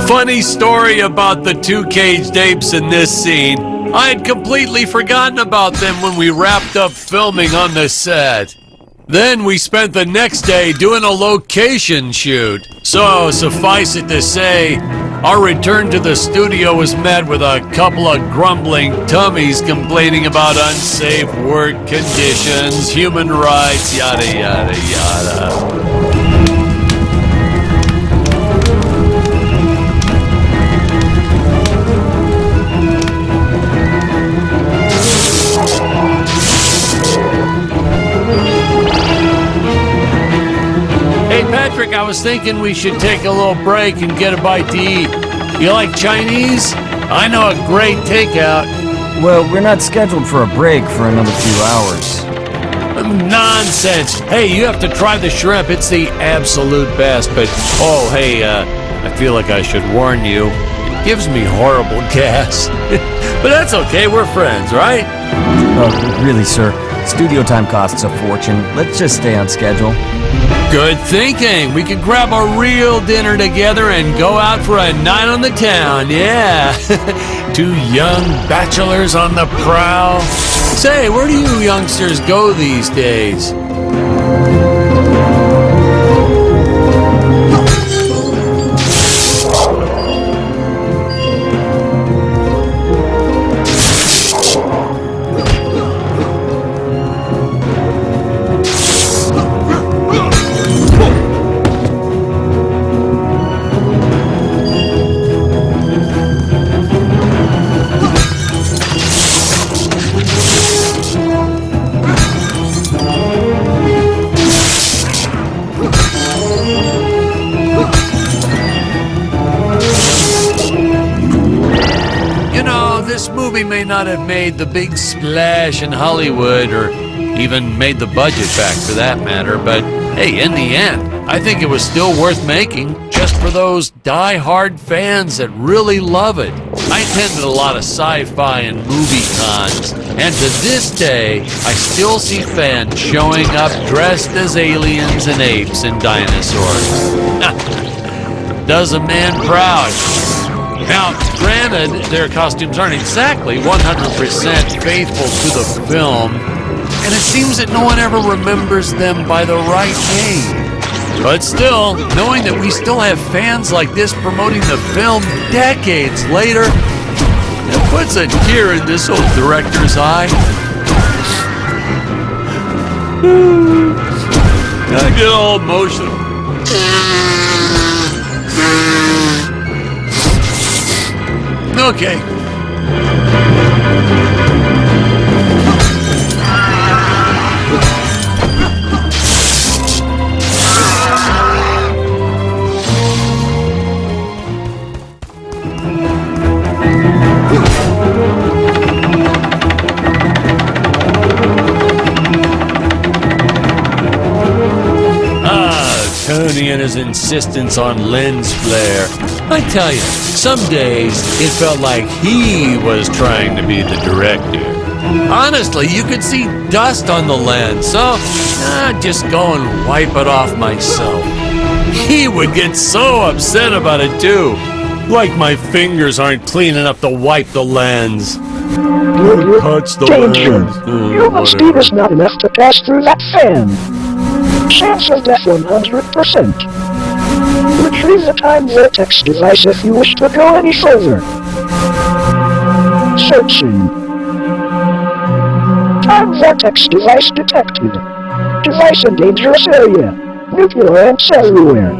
Funny story about the two caged apes in this scene. I had completely forgotten about them when we wrapped up filming on the set. Then we spent the next day doing a location shoot. So, suffice it to say, our return to the studio was met with a couple of grumbling tummies complaining about unsafe work conditions, human rights, yada yada yada. Patrick, I was thinking we should take a little break and get a bite to eat. You like Chinese? I know a great takeout. Well, we're not scheduled for a break for another few hours. Nonsense. Hey, you have to try the shrimp. It's the absolute best. But, oh, hey, I feel like I should warn you. It gives me horrible gas. But that's okay. We're friends, right? Oh, really, sir. Studio time costs a fortune. Let's just stay on schedule. Good thinking. We could grab a real dinner together and go out for a night on the town, yeah. Two young bachelors on the prowl. Say, where do you youngsters go these days? This movie may not have made the big splash in Hollywood or even made the budget back for that matter, but hey, in the end, I think it was still worth making just for those die-hard fans that really love it. I attended a lot of sci-fi and movie cons, and to this day, I still see fans showing up dressed as aliens and apes and dinosaurs. Does a man proud. Now, granted, their costumes aren't exactly 100% faithful to the film, and it seems that no one ever remembers them by the right name. But still, knowing that we still have fans like this promoting the film decades later, it puts a tear in this old director's eye. I get all emotional. Okay. Tony and his insistence on lens flare. I tell you, some days it felt like he was trying to be the director. Honestly, you could see dust on the lens, so I'd just go and wipe it off myself. He would get so upset about it too. Like my fingers aren't clean enough to wipe the lens. Touch the lens. Human speed is not enough to pass through that fan. Chance of death 100%. Retrieve the time vortex device if you wish to go any further. Searching. Time vortex device detected. Device in dangerous area. Nuclear and cellular.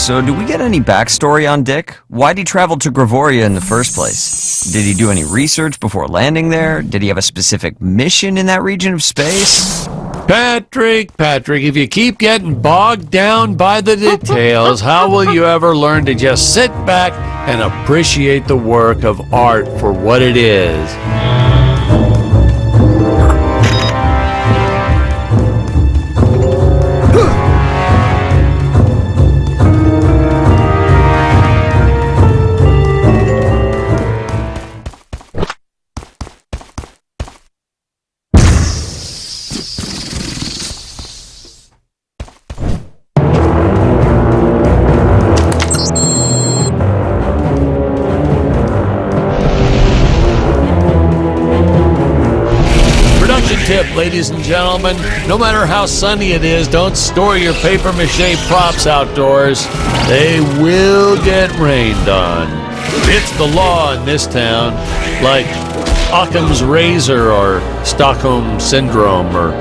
So do we get any backstory on Dick? Why'd he travel to Gravoria in the first place? Did he do any research before landing there? Did he have a specific mission in that region of space? Patrick, if you keep getting bogged down by the details, how will you ever learn to just sit back and appreciate the work of art for what it is? Tip, ladies and gentlemen, no matter how sunny it is, don't store your papier-mâché props outdoors. They will get rained on. It's the law in this town, like Occam's razor or Stockholm syndrome, or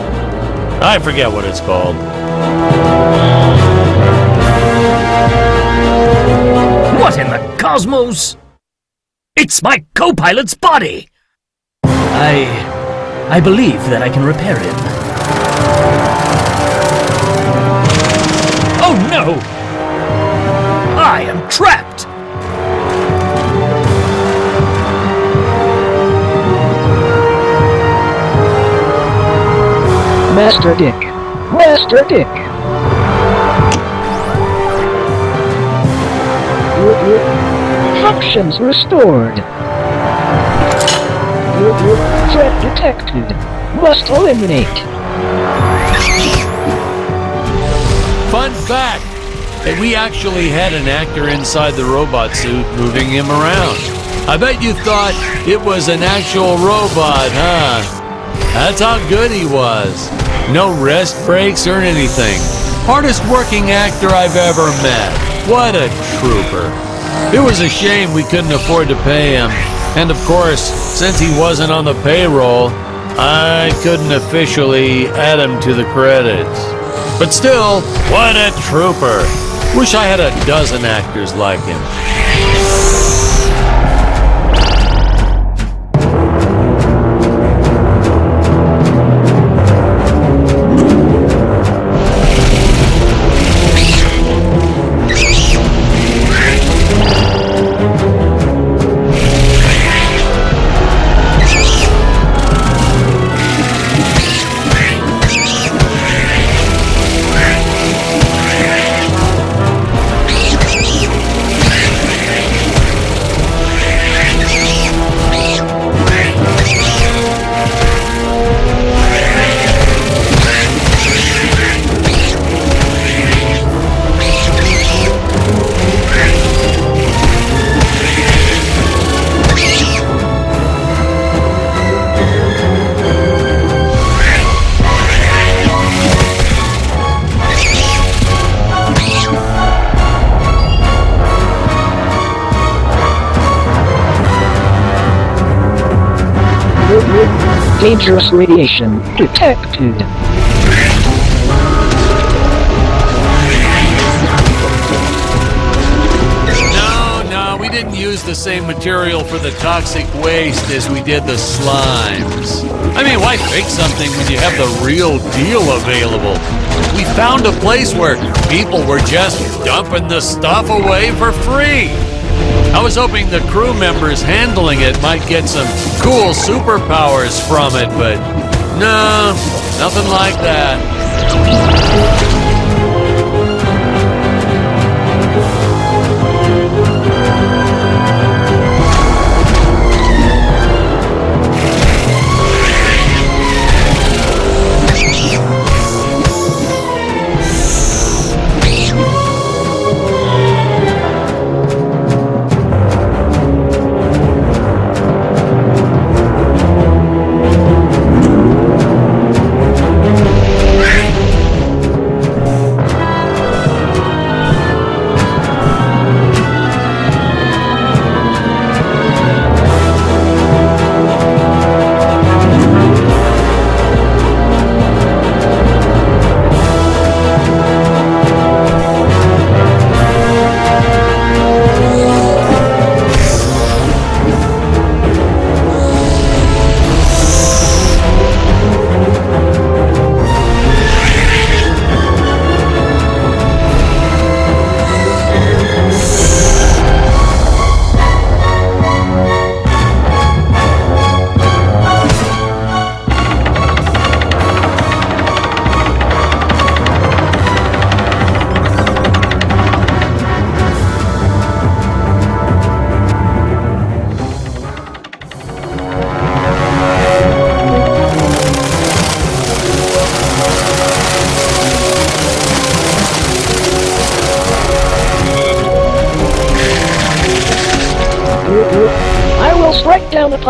I forget what it's called. What in the cosmos? It's my co-pilot's body! I believe that I can repair it. Oh no! I am trapped! Master Dick. Master Dick. Functions restored. Threat detected. Must eliminate. Fun fact, that we actually had an actor inside the robot suit moving him around. I bet you thought it was an actual robot, huh? That's how good he was. No rest breaks or anything. Hardest working actor I've ever met. What a trooper. It was a shame we couldn't afford to pay him. And of course, since he wasn't on the payroll, I couldn't officially add him to the credits. But still, what a trooper. Wish I had a dozen actors like him. Dangerous radiation detected. No, we didn't use the same material for the toxic waste as we did the slimes. I mean, why fake something when you have the real deal available? We found a place where people were just dumping the stuff away for free. I was hoping the crew members handling it might get some cool superpowers from it, but no, nothing like that.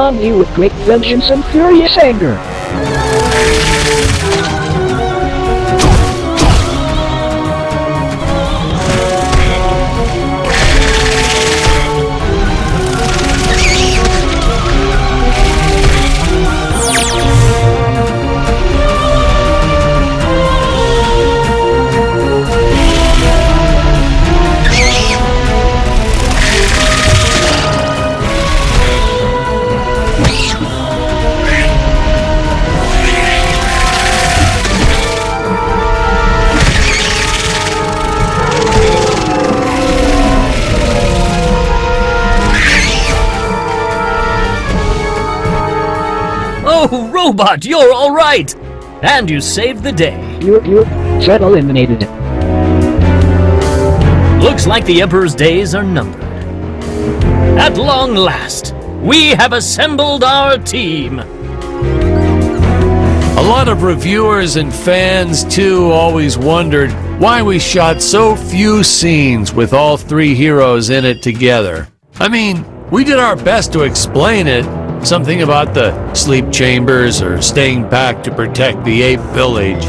upon you with great vengeance and furious anger. Oh, Robot, you're all right! And you saved the day. You said eliminated. Looks like the Emperor's days are numbered. At long last, we have assembled our team. A lot of reviewers and fans, too, always wondered why we shot so few scenes with all three heroes in it together. I mean, we did our best to explain it. Something about the sleep chambers or staying back to protect the ape village.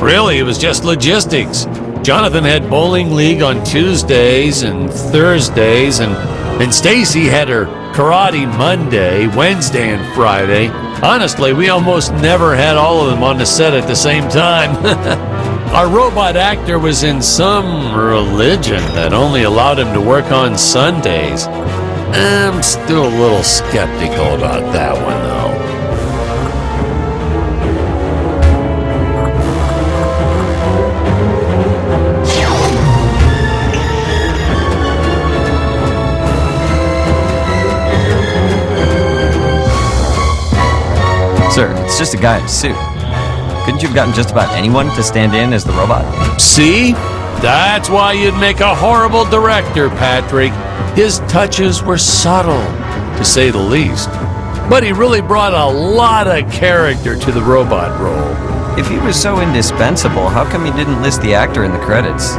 Really, it was just logistics. Jonathan had bowling league on Tuesdays and Thursdays, and Stacy had her karate Monday, Wednesday, and Friday. Honestly, we almost never had all of them on the set at the same time. Our robot actor was in some religion that only allowed him to work on Sundays. I'm still a little skeptical about that one, though. Sir, it's just a guy in a suit. Couldn't you have gotten just about anyone to stand in as the robot? See? That's why you'd make a horrible director, Patrick. His touches were subtle, to say the least. But he really brought a lot of character to the robot role. If he was so indispensable, how come he didn't list the actor in the credits?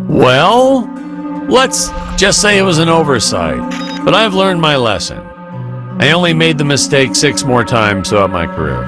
Well, let's just say it was an oversight. But I've learned my lesson. I only made the mistake 6 more times throughout my career.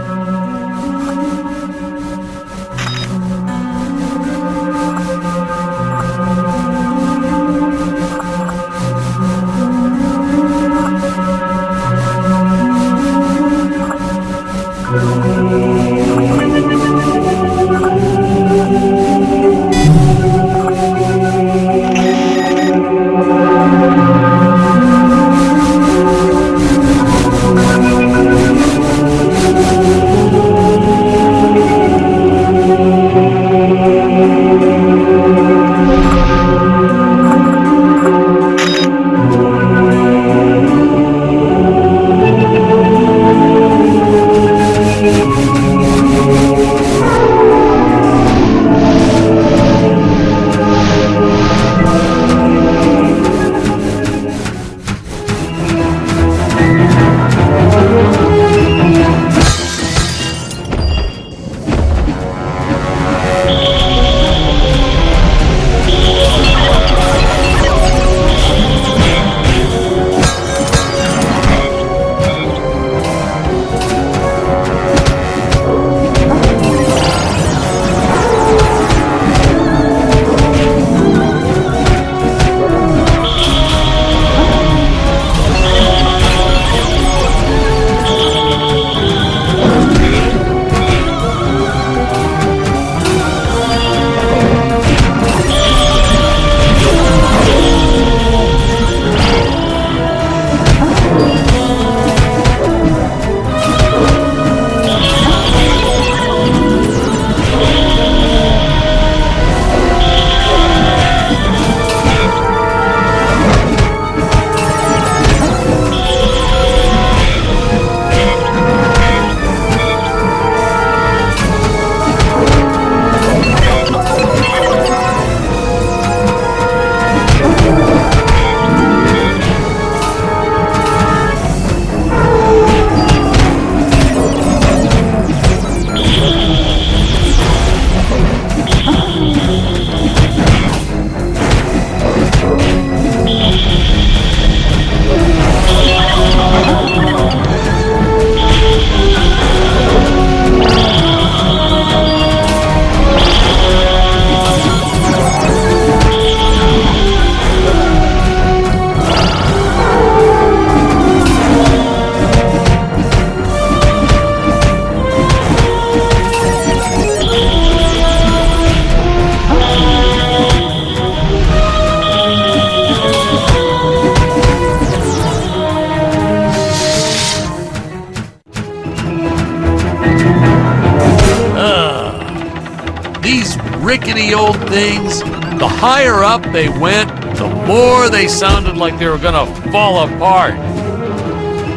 rickety old things, the higher up they went, the more they sounded like they were gonna fall apart.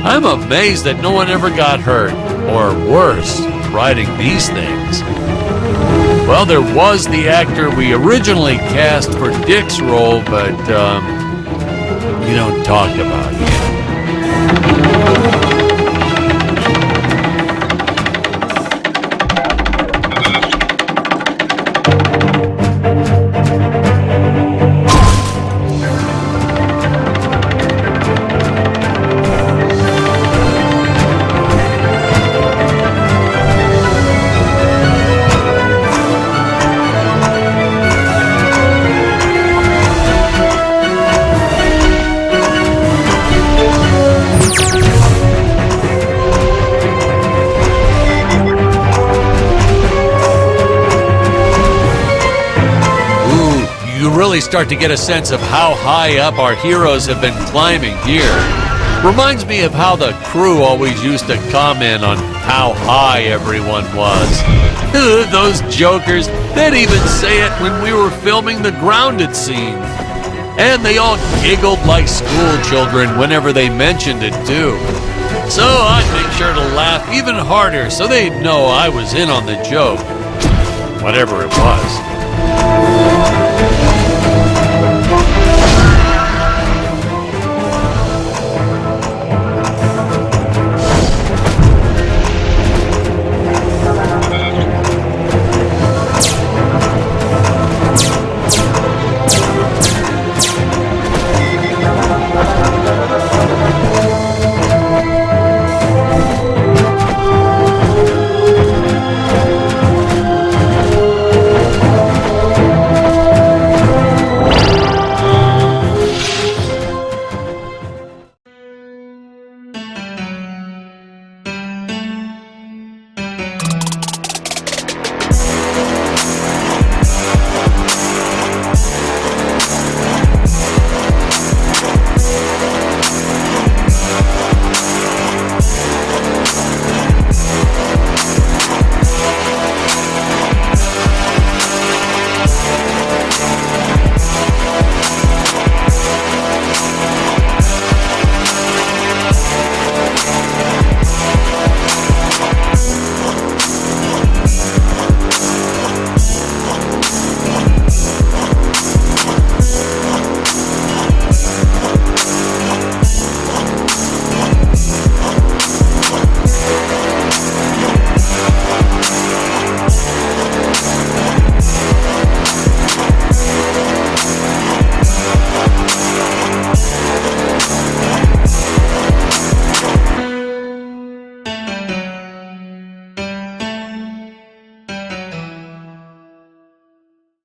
I'm amazed that no one ever got hurt, or worse, riding these things. Well, there was the actor we originally cast for Dick's role, but we don't talk about him. Really start to get a sense of how high up our heroes have been climbing here. Reminds me of how the crew always used to comment on how high everyone was. Those jokers, they'd even say it when we were filming the grounded scene. And they all giggled like school children whenever they mentioned it too. So I'd make sure to laugh even harder so they'd know I was in on the joke. Whatever it was.